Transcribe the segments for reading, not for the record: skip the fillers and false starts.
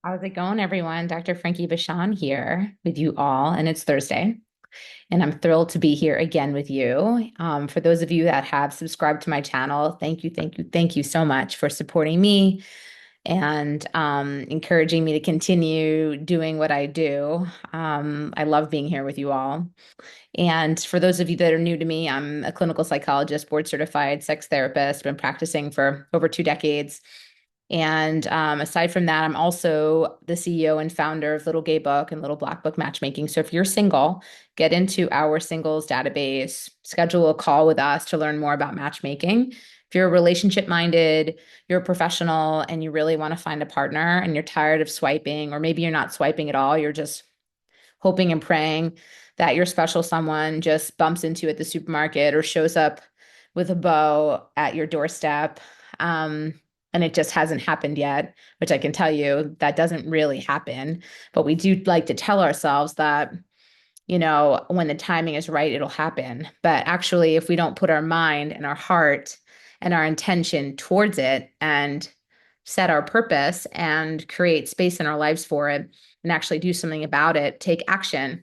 How's it going, everyone? Dr. Frankie Bashan here with you all, and it's Thursday, and I'm thrilled to be here again with you. For those of you that have subscribed to my channel, thank you, thank you, thank you so much for supporting me and encouraging me to continue doing what I do. I love being here with you all. And for those of you that are new to me, I'm a clinical psychologist, board certified sex therapist, been practicing for over 2 decades. And aside from that, I'm also the CEO and founder of Little Gay Book and Little Black Book Matchmaking. So if you're single, get into our singles database, schedule a call with us to learn more about matchmaking. If you're relationship minded, you're a professional, and you really want to find a partner and you're tired of swiping, or maybe you're not swiping at all, you're just hoping and praying that your special someone just bumps into you at the supermarket or shows up with a bow at your doorstep. And it just hasn't happened yet, which I can tell you that doesn't really happen. But we do like to tell ourselves that, when the timing is right, it'll happen. But actually, if we don't put our mind and our heart and our intention towards it and set our purpose and create space in our lives for it and actually do something about it, take action,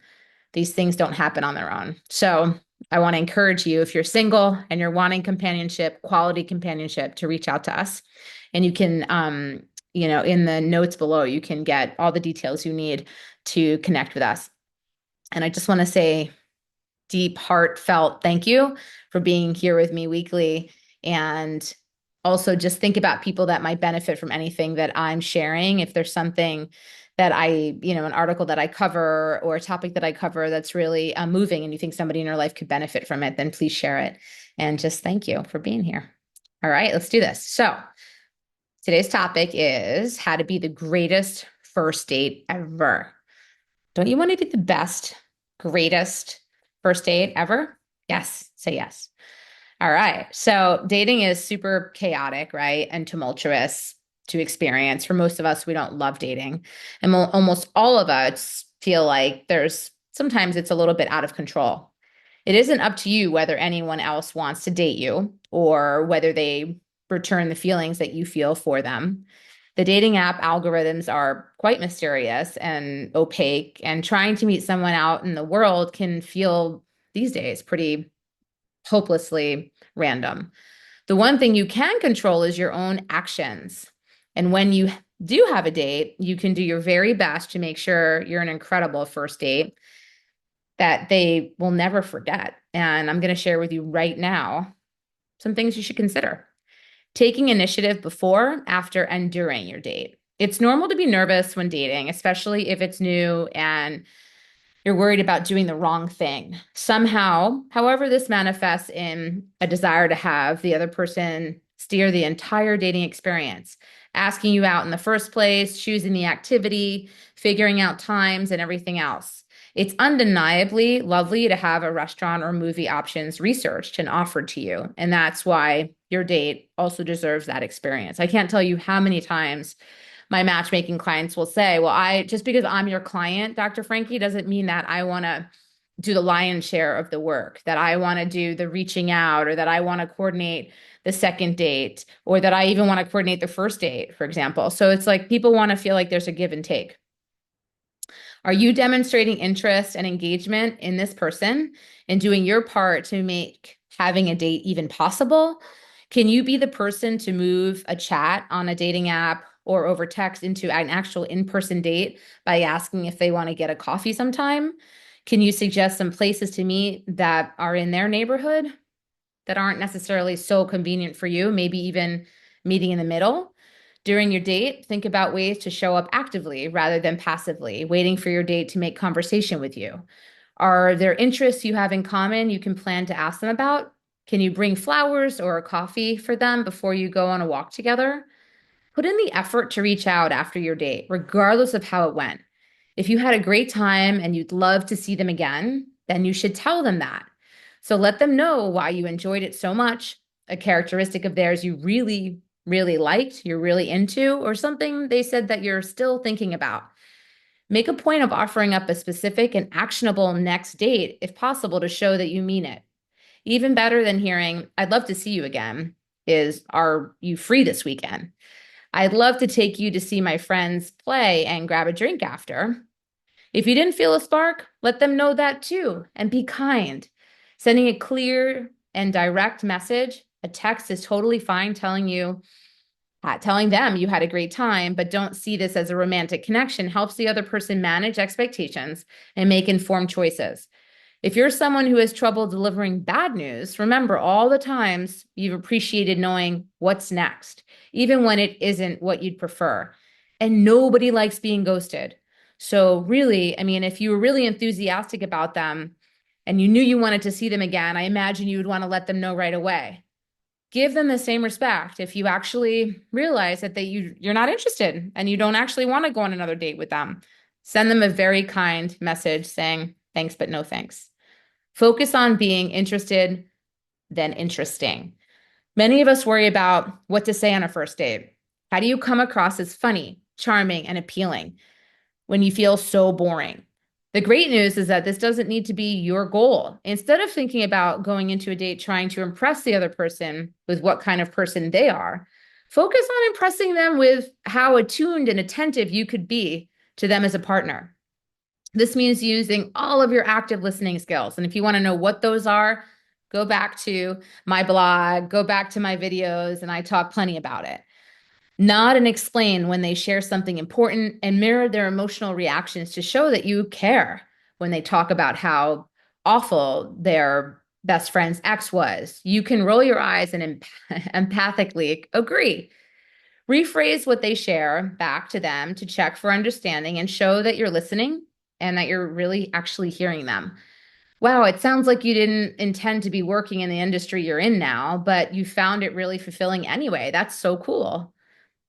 these things don't happen on their own. So I want to encourage you, if you're single and you're wanting companionship, quality companionship, to reach out to us. And you can, in the notes below, you can get all the details you need to connect with us. And I just want to say deep, heartfelt thank you for being here with me weekly. And also just think about people that might benefit from anything that I'm sharing. If there's something that an article that I cover or a topic that I cover that's really moving and you think somebody in your life could benefit from it, then please share it. And just thank you for being here. All right, let's do this. So today's topic is how to be the greatest first date ever. Don't you want to be the best, greatest first date ever? Yes, say yes. All right. So dating is super chaotic, right? And tumultuous to experience. For most of us, we don't love dating. And almost all of us feel like sometimes it's a little bit out of control. It isn't up to you whether anyone else wants to date you or whether they return the feelings that you feel for them. The dating app algorithms are quite mysterious and opaque, and trying to meet someone out in the world can feel these days pretty hopelessly random. The one thing you can control is your own actions. And when you do have a date, you can do your very best to make sure you're an incredible first date that they will never forget. And I'm going to share with you right now some things you should consider. Taking initiative before, after, and during your date. It's normal to be nervous when dating, especially if it's new and you're worried about doing the wrong thing. Somehow, however, this manifests in a desire to have the other person steer the entire dating experience, asking you out in the first place, choosing the activity, figuring out times, and everything else. It's undeniably lovely to have a restaurant or movie options researched and offered to you. And that's why your date also deserves that experience. I can't tell you how many times my matchmaking clients will say, well, just because I'm your client, Dr. Frankie, doesn't mean that I want to do the lion's share of the work, that I want to do the reaching out, or that I want to coordinate the second date, or that I even want to coordinate the first date, for example. So it's like people want to feel like there's a give and take. Are you demonstrating interest and engagement in this person and doing your part to make having a date even possible? Can you be the person to move a chat on a dating app or over text into an actual in-person date by asking if they want to get a coffee sometime? Can you suggest some places to meet that are in their neighborhood that aren't necessarily so convenient for you, maybe even meeting in the middle? During your date, think about ways to show up actively rather than passively, waiting for your date to make conversation with you. Are there interests you have in common you can plan to ask them about? Can you bring flowers or a coffee for them before you go on a walk together? Put in the effort to reach out after your date, regardless of how it went. If you had a great time and you'd love to see them again, then you should tell them that. So let them know why you enjoyed it so much, a characteristic of theirs you really, really liked, you're really into, or something they said that you're still thinking about. Make a point of offering up a specific and actionable next date, if possible, to show that you mean it. Even better than hearing, I'd love to see you again, is, are you free this weekend? I'd love to take you to see my friends play and grab a drink after. If you didn't feel a spark, let them know that too and be kind. Sending a clear and direct message, a text is totally fine telling them you had a great time, but don't see this as a romantic connection, helps the other person manage expectations and make informed choices. If you're someone who has trouble delivering bad news, remember all the times you've appreciated knowing what's next, even when it isn't what you'd prefer. And nobody likes being ghosted. So, really, I mean, if you were really enthusiastic about them and you knew you wanted to see them again, I imagine you would want to let them know right away. Give them the same respect if you actually realize that you're not interested and you don't actually want to go on another date with them. Send them a very kind message saying, thanks, but no thanks. Focus on being interested than interesting. Many of us worry about what to say on a first date. How do you come across as funny, charming, and appealing when you feel so boring? The great news is that this doesn't need to be your goal. Instead of thinking about going into a date trying to impress the other person with what kind of person they are, focus on impressing them with how attuned and attentive you could be to them as a partner. This means using all of your active listening skills. And if you want to know what those are, go back to my blog, go back to my videos, and I talk plenty about it. Nod and explain when they share something important and mirror their emotional reactions to show that you care when they talk about how awful their best friend's ex was. You can roll your eyes and empathically agree. Rephrase what they share back to them to check for understanding and show that you're listening and that you're really actually hearing them. Wow, it sounds like you didn't intend to be working in the industry you're in now, but you found it really fulfilling anyway. That's so cool.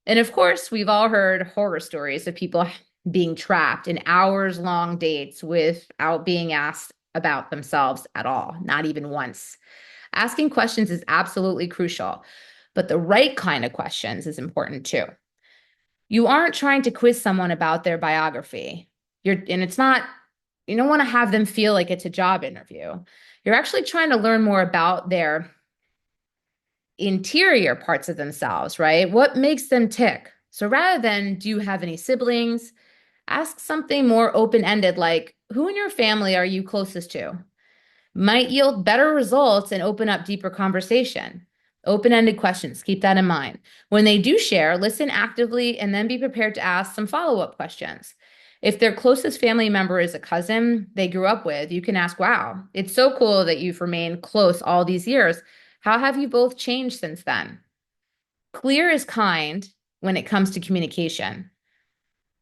And of course, we've all heard horror stories of people being trapped in hours long dates without being asked about themselves at all, not even once. Asking questions is absolutely crucial, but the right kind of questions is important too. You aren't trying to quiz someone about their biography. And it's not, you don't want to have them feel like it's a job interview. You're actually trying to learn more about their interior parts of themselves, right? What makes them tick? So rather than, do you have any siblings? Ask something more open-ended like, who in your family are you closest to? Might yield better results and open up deeper conversation. Open-ended questions, keep that in mind. When they do share, listen actively and then be prepared to ask some follow-up questions. If their closest family member is a cousin they grew up with, you can ask, wow, it's so cool that you've remained close all these years. How have you both changed since then? Clear is kind when it comes to communication.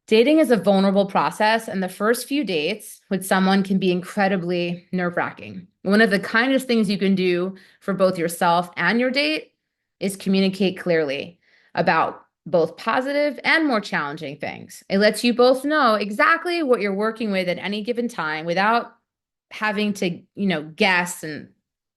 Dating is a vulnerable process, and the first few dates with someone can be incredibly nerve-wracking. One of the kindest things you can do for both yourself and your date is communicate clearly about both positive and more challenging things. It lets you both know exactly what you're working with at any given time without having to, guess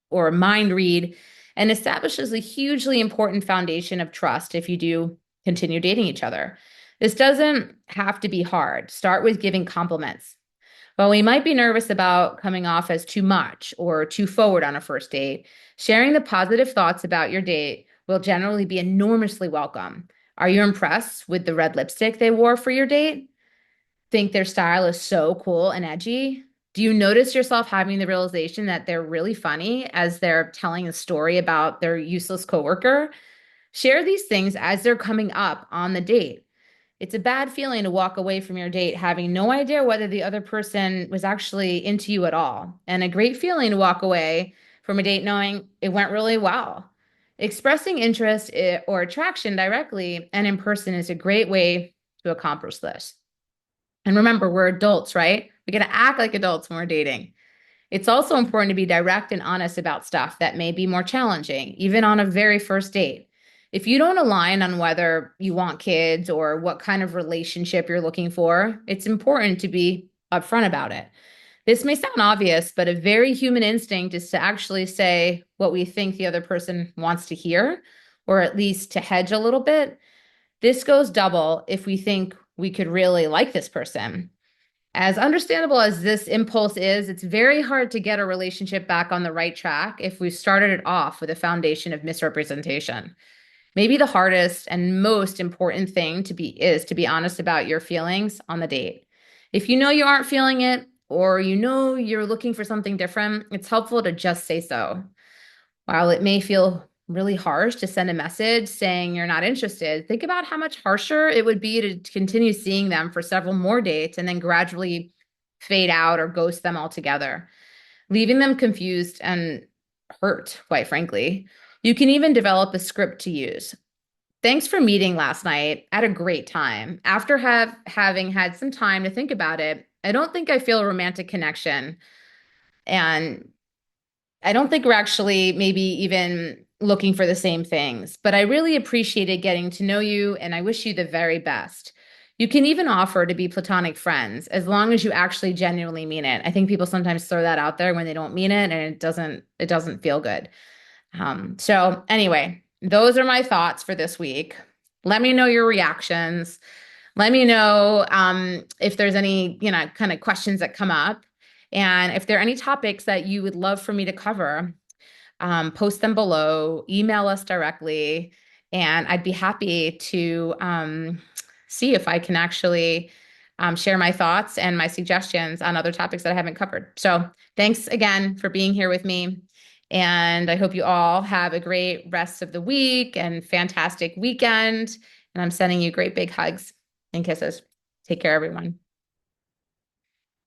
or mind read, and establishes a hugely important foundation of trust if you do continue dating each other. This doesn't have to be hard. Start with giving compliments. While we might be nervous about coming off as too much or too forward on a first date, sharing the positive thoughts about your date will generally be enormously welcome. Are you impressed with the red lipstick they wore for your date? Think their style is so cool and edgy? Do you notice yourself having the realization that they're really funny as they're telling a story about their useless coworker? Share these things as they're coming up on the date. It's a bad feeling to walk away from your date having no idea whether the other person was actually into you at all, and a great feeling to walk away from a date knowing it went really well. Expressing interest or attraction directly and in person is a great way to accomplish this. And remember, we're adults, right? We got to act like adults when we're dating. It's also important to be direct and honest about stuff that may be more challenging, even on a very first date. If you don't align on whether you want kids or what kind of relationship you're looking for, it's important to be upfront about it. This may sound obvious, but a very human instinct is to actually say what we think the other person wants to hear, or at least to hedge a little bit. This goes double if we think we could really like this person. As understandable as this impulse is, it's very hard to get a relationship back on the right track if we've started it off with a foundation of misrepresentation. Maybe the hardest and most important thing to be honest about your feelings on the date. If you know you aren't feeling it or you know you're looking for something different, it's helpful to just say so. While it may feel really harsh to send a message saying you're not interested, think about how much harsher it would be to continue seeing them for several more dates and then gradually fade out or ghost them altogether, leaving them confused and hurt, quite frankly. You can even develop a script to use. Thanks for meeting last night. I had a great time. After having had some time to think about it, I don't think I feel a romantic connection. And I don't think we're actually maybe even looking for the same things, but I really appreciated getting to know you and I wish you the very best. You can even offer to be platonic friends as long as you actually genuinely mean it. I think people sometimes throw that out there when they don't mean it and it doesn't feel good. So anyway, those are my thoughts for this week. Let me know your reactions. Let me know if there's any, kind of questions that come up. And if there are any topics that you would love for me to cover, post them below, email us directly, and I'd be happy to see if I can actually share my thoughts and my suggestions on other topics that I haven't covered. So thanks again for being here with me. And I hope you all have a great rest of the week and fantastic weekend. And I'm sending you great big hugs and kisses. Take care, everyone.